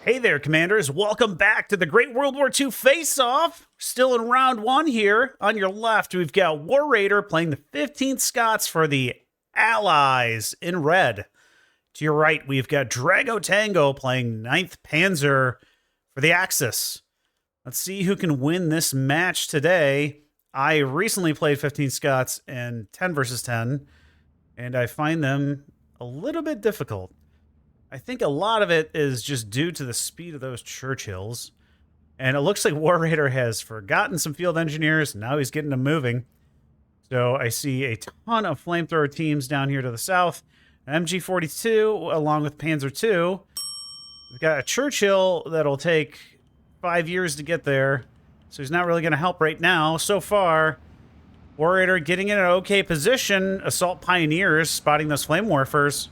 Hey there, Commanders. Welcome back to the Great World War II Face-Off. Still in round one here. On your left, we've got Waraider playing the 15th Scots for the Allies in red. To your right, we've got DragoTango playing 9th Panzer for the Axis. Let's see who can win this match today. I recently played 15 Scots in 10 versus 10, and I find them a little bit difficult. I think a lot of it is just due to the speed of those Churchills. And it looks like Waraider has forgotten some field engineers. Now he's getting them moving. So I see a ton of flamethrower teams down here to the south. MG42 along with Panzer II. We've got a Churchill that'll take 5 years to get there. So he's not really going to help right now. So far, Waraider getting in an okay position. Assault Pioneers spotting those flame warfers.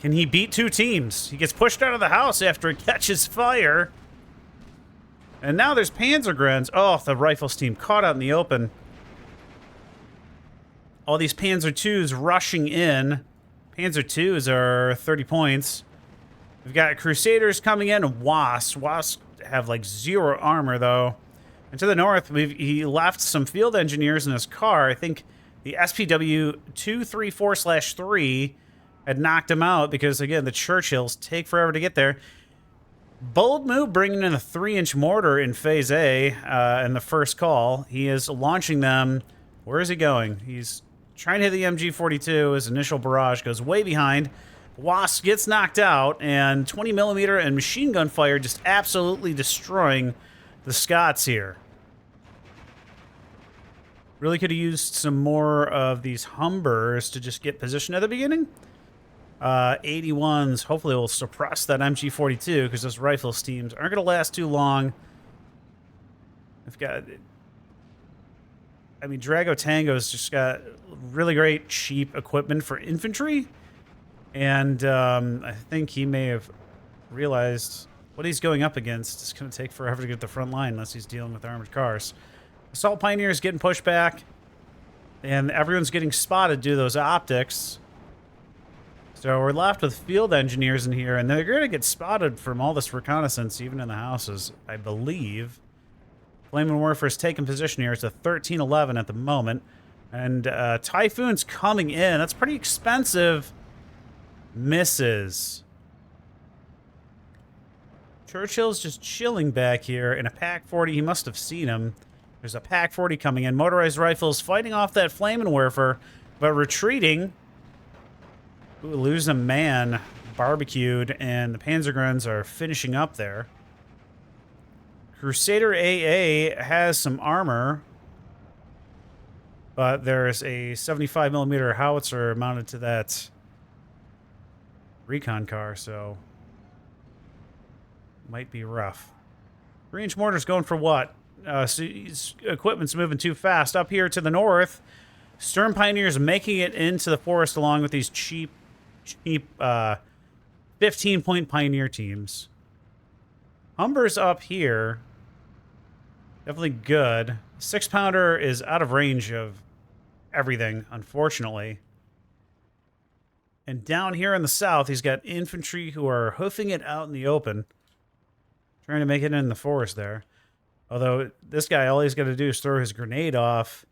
Can he beat two teams? He gets pushed out of the house after it catches fire. And now there's Panzergrens. Oh, the Rifles team caught out in the open. All these Panzer IIs rushing in. Panzer IIs are 30 points. We've got Crusaders coming in and Wasps. Wasps have like 0 armor, though. And to the north, he left some field engineers in his car. I think the SPW 234/3 had knocked him out because, again, the Churchills take forever to get there. Bold move bringing in a 3-inch mortar in Phase A in the first call. He is launching them. Where is he going? He's trying to hit the MG42. His initial barrage goes way behind. Wasp gets knocked out, and 20mm and machine gun fire just absolutely destroying the Scots here. Really could have used some more of these Humbers to just get position at the beginning. 81s hopefully will suppress that MG42 because those Rifles teams aren't going to last too long. I've got... I mean, DragoTango's just got really great, cheap equipment for infantry. And I think he may have realized what he's going up against. It's going to take forever to get to the front line unless he's dealing with armored cars. Assault Pioneers getting pushed back. And everyone's getting spotted due to those optics. So we're left with field engineers in here, and they're going to get spotted from all this reconnaissance, even in the houses, I believe. Flaming Warfare's taking position here. It's a 13-11 at the moment. And Typhoon's coming in. That's pretty expensive. Misses. Churchill's just chilling back here in a Pak-40. He must have seen him. There's a Pak-40 coming in. Motorized Rifles fighting off that Flaming Warfare, but retreating. Ooh, lose a man, barbecued, and the Panzergrens are finishing up there. Crusader AA has some armor, but there's a 75mm howitzer mounted to that recon car, so might be rough. 3-inch mortar's going for what? So equipment's moving too fast. Up here to the north, Stern Pioneers making it into the forest along with these cheap 15-point Pioneer teams. Humber's up here. Definitely good. 6-pounder is out of range of everything, unfortunately. And down here in the south, he's got infantry who are hoofing it out in the open. Trying to make it in the forest there. Although, this guy, all he's got to do is throw his grenade off,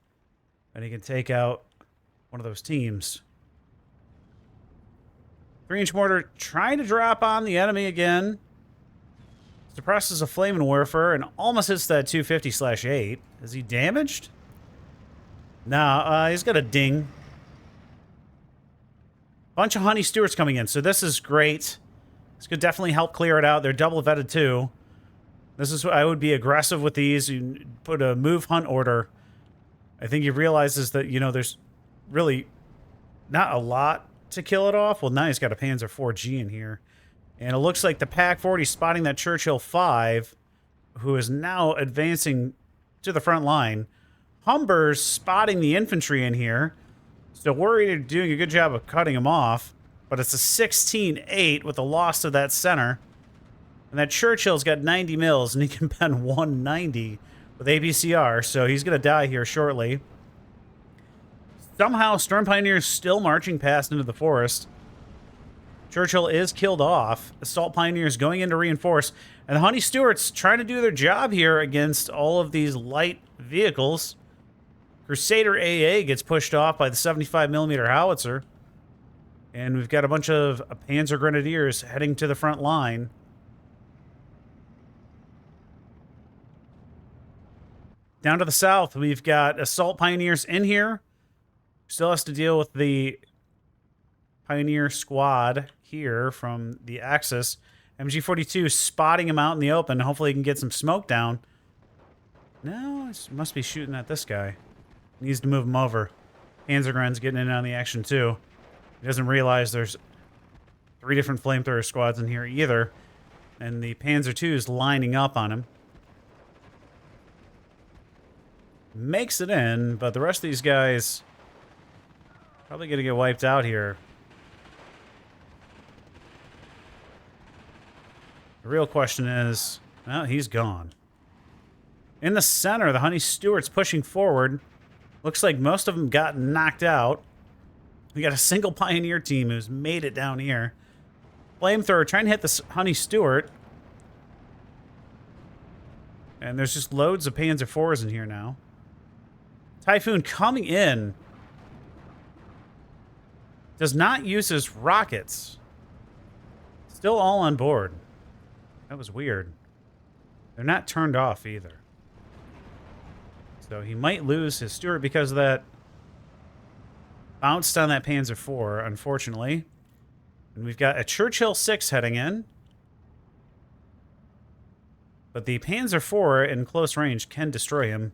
and he can take out one of those teams. 3-inch mortar trying to drop on the enemy again. Suppresses a Flaming Warfare and almost hits that 250/8. Is he damaged? No, he's got a ding. Bunch of Honey Stewarts coming in, so this is great. This could definitely help clear it out. They're double vetted too. This is I would be aggressive with these. You put a move hunt order. I think he realizes that, you know, there's really not a lot to kill it off. Well, now he's got a Panzer 4G in here. And it looks like the Pak-40 spotting that Churchill 5, who is now advancing to the front line. Humber's spotting the infantry in here. So Warrior doing a good job of cutting him off. But it's a 16-8 with the loss of that center. And that Churchill's got 90 mils, and he can pen 190 with APCR, so he's going to die here shortly. Somehow, Storm Pioneers still marching past into the forest. Churchill is killed off. Assault Pioneers going in to reinforce. And the Honey Stuarts trying to do their job here against all of these light vehicles. Crusader AA gets pushed off by the 75mm howitzer. And we've got a bunch of Panzer Grenadiers heading to the front line. Down to the south, we've got Assault Pioneers in here. Still has to deal with the Pioneer squad here from the Axis. MG-42 spotting him out in the open. Hopefully he can get some smoke down. No, he must be shooting at this guy. Needs to move him over. Panzergren's getting in on the action too. He doesn't realize there's 3 different flamethrower squads in here either. And the Panzer II is lining up on him. Makes it in, but the rest of these guys probably going to get wiped out here. The real question is, well, he's gone. In the center, the Honey Stuarts pushing forward. Looks like most of them got knocked out. We got a single Pioneer team who's made it down here. Flamethrower trying to hit the Honey Stuart. And there's just loads of Panzer IVs in here now. Typhoon coming in. Does not use his rockets. Still all on board. That was weird. They're not turned off either. So he might lose his Stuart because of that. Bounced on that Panzer IV, unfortunately. And we've got a Churchill 6 heading in. But the Panzer IV in close range can destroy him.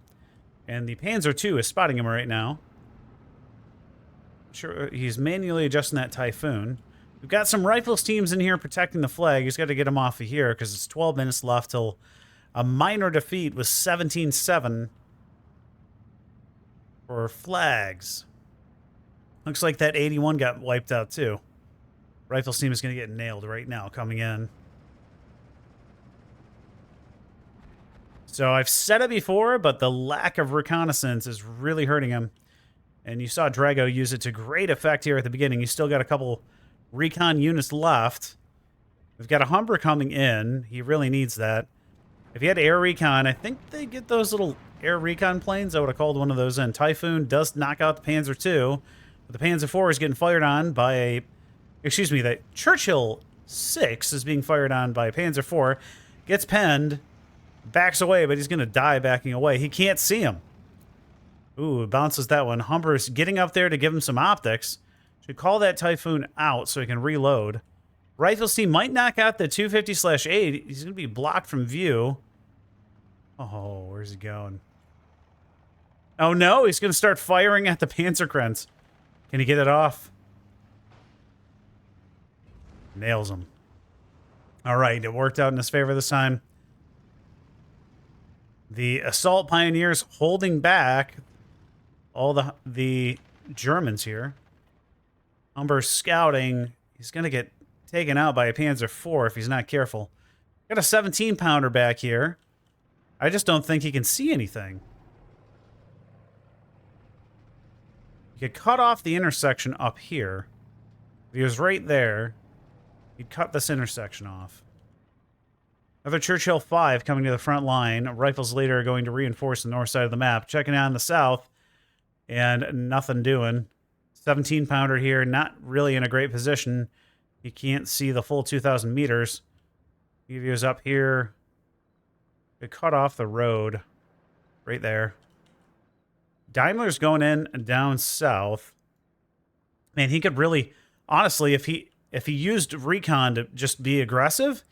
And the Panzer II is spotting him right now. Sure, he's manually adjusting that Typhoon. We've got some Rifles teams in here protecting the flag. He's got to get him off of here because it's 12 minutes left till a minor defeat with 17-7 for flags. Looks like that 81 got wiped out too. Rifles team is going to get nailed right now coming in. So I've said it before, but the lack of reconnaissance is really hurting him. And you saw Drago use it to great effect here at the beginning. He's still got a couple recon units left. We've got a Humber coming in. He really needs that. If he had air recon, I think they get those little air recon planes. I would have called one of those in. Typhoon does knock out the Panzer II. But the Panzer IV is getting fired on by a... Excuse me, the Churchill 6 is being fired on by Panzer IV. Gets penned. Backs away, but he's going to die backing away. He can't see him. Ooh, bounces that one. Humber's getting up there to give him some optics. Should call that Typhoon out so he can reload. Rifles team might knock out the 250/8. He's going to be blocked from view. Oh, where's he going? Oh, no. He's going to start firing at the Panzerkrens. Can he get it off? Nails him. All right, it worked out in his favor this time. The Assault Pioneers holding back all the Germans here. Humber's scouting. He's going to get taken out by a Panzer IV if he's not careful. Got a 17-pounder back here. I just don't think he can see anything. You could cut off the intersection up here. If he was right there, he'd cut this intersection off. Another Churchill 5 coming to the front line. Rifles later are going to reinforce the north side of the map. Checking out on the south. And nothing doing. 17-pounder here. Not really in a great position. You can't see the full 2,000 meters. He was up here. It cut off the road. Right there. Daimler's going in down south. Man, he could really... Honestly, if he used recon to just be aggressive...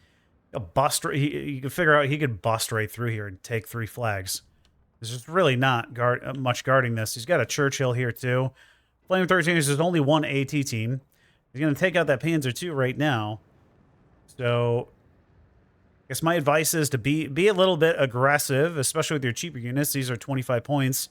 You could figure out he could bust right through here and take 3 flags. There's just really not much guarding this. He's got a Churchill here too. Flame 13 is there's only one AT team. He's going to take out that Panzer II right now. So I guess my advice is to be a little bit aggressive, especially with your cheaper units. These are 25 points.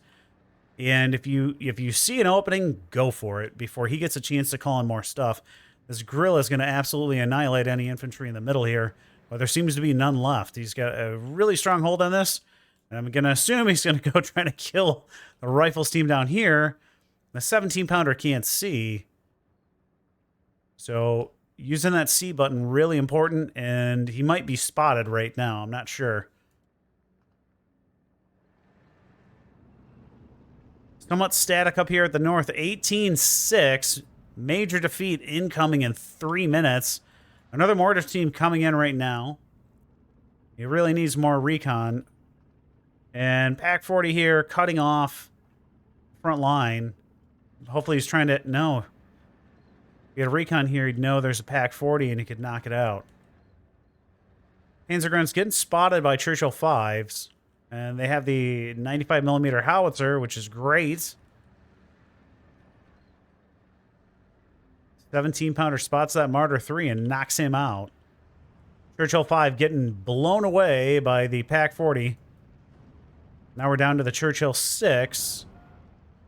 And if you see an opening, go for it before he gets a chance to call in more stuff. This guerrilla is going to absolutely annihilate any infantry in the middle here. But there seems to be none left. He's got a really strong hold on this. And I'm going to assume he's going to go try to kill the Rifles team down here. The 17-pounder can't see. So using that C button really important, and he might be spotted right now. I'm not sure. Somewhat static up here at the north. 18-6. Major defeat incoming in 3 minutes. Another mortar team coming in right now. He really needs more recon. And Pack 40 here cutting off front line. Hopefully he's trying to... No. If he had a recon here, he'd know there's a Pack 40 and he could knock it out. Panzergrund's getting spotted by Churchill 5s. And they have the 95mm howitzer, which is great. 17-pounder spots that Martyr 3 and knocks him out. Churchill 5 getting blown away by the Pack 40. Now we're down to the Churchill 6.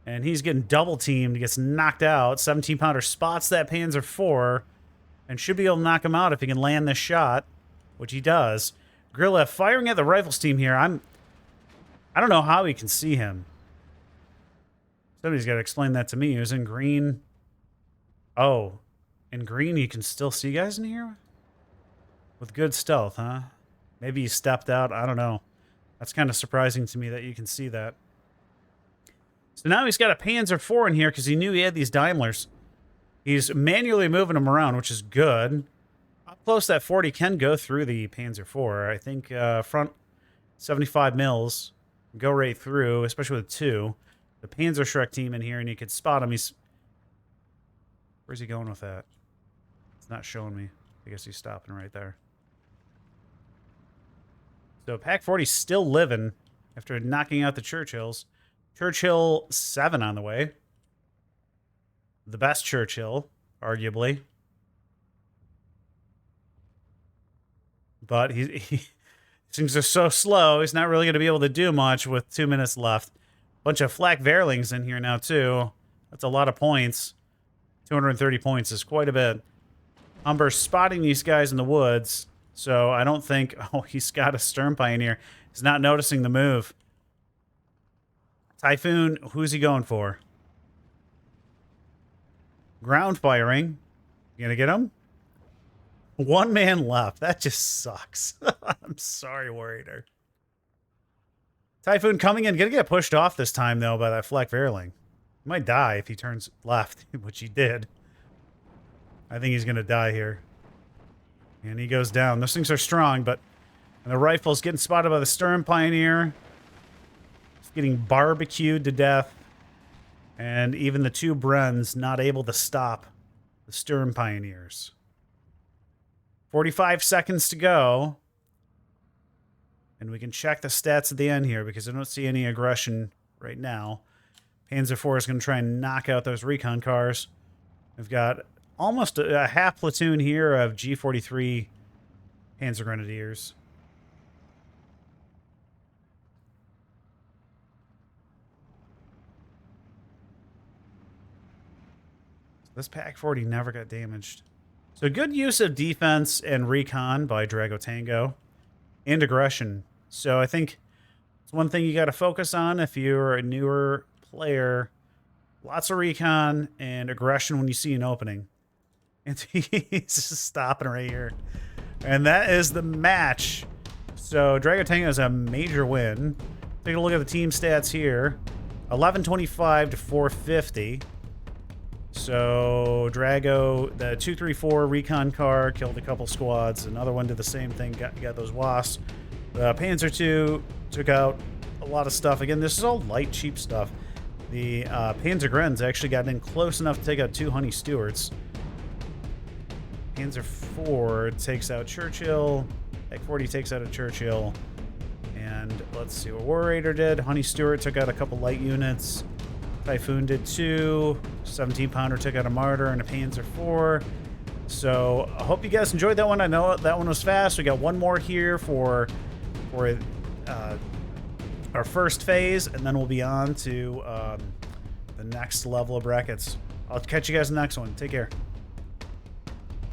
And he's getting double-teamed. Gets knocked out. 17-pounder spots that Panzer 4. And should be able to knock him out if he can land this shot. Which he does. Grilla firing at the rifles team here. I don't know how he can see him. Somebody's got to explain that to me. He was in green. Oh. In green you can still see guys in here? With good stealth, huh? Maybe he stepped out. I don't know. That's kind of surprising to me that you can see that. So now he's got a Panzer 4 in here because he knew he had these Daimlers. He's manually moving them around, which is good. Up close, that 40 can go through the Panzer 4. I think front 75 mils go right through, especially with 2. The Panzer Shrek team in here, and you could spot him. Where's he going with that? It's not showing me. I guess he's stopping right there. So Pack 40's still living after knocking out the Churchills. Churchill 7 on the way. The best Churchill, arguably. But things are so slow, he's not really going to be able to do much with 2 minutes left. Bunch of Flak Verlings in here now, too. That's a lot of points. 230 points is quite a bit. Humber's spotting these guys in the woods, so I don't think... Oh, he's got a Stern Pioneer. He's not noticing the move. Typhoon, who's he going for? Ground firing. You gonna get him? 1 man left. That just sucks. I'm sorry, Waraider. Typhoon coming in. Gonna get pushed off this time, though, by that Flak Verling. He might die if he turns left, which he did. I think he's gonna die here. And he goes down. Those things are strong, but... And the rifle's getting spotted by the Stern Pioneer. He's getting barbecued to death. And even the 2 Brens not able to stop the Stern Pioneers. 45 seconds to go. And we can check the stats at the end here because I don't see any aggression right now. Panzer IV is going to try and knock out those recon cars. We've got almost a half platoon here of G43 Panzer Grenadiers. This Pack 40 never got damaged. So good use of defense and recon by DragoTango. And aggression. So I think it's one thing you got to focus on if you're a newer player. Lots of recon and aggression when you see an opening. And he's just stopping right here. And that is the match. So DragoTango is a major win. Take a look at the team stats here. 1125 to 450. So Drago, the 234 recon car, killed a couple squads. Another one did the same thing, got those wasps. The Panzer II took out a lot of stuff. Again, this is all light, cheap stuff. The Panzer Grens actually got in close enough to take out 2 Honey Stewarts. Panzer IV takes out Churchill. Pack 40 takes out a Churchill. And let's see what Waraider did. Honey Stewart took out a couple light units. Typhoon did 2. 17-pounder took out a Martyr and a Panzer IV. So I hope you guys enjoyed that one. I know that one was fast. We got one more here for our first phase, and then we'll be on to the next level of brackets. I'll catch you guys in the next one. Take care.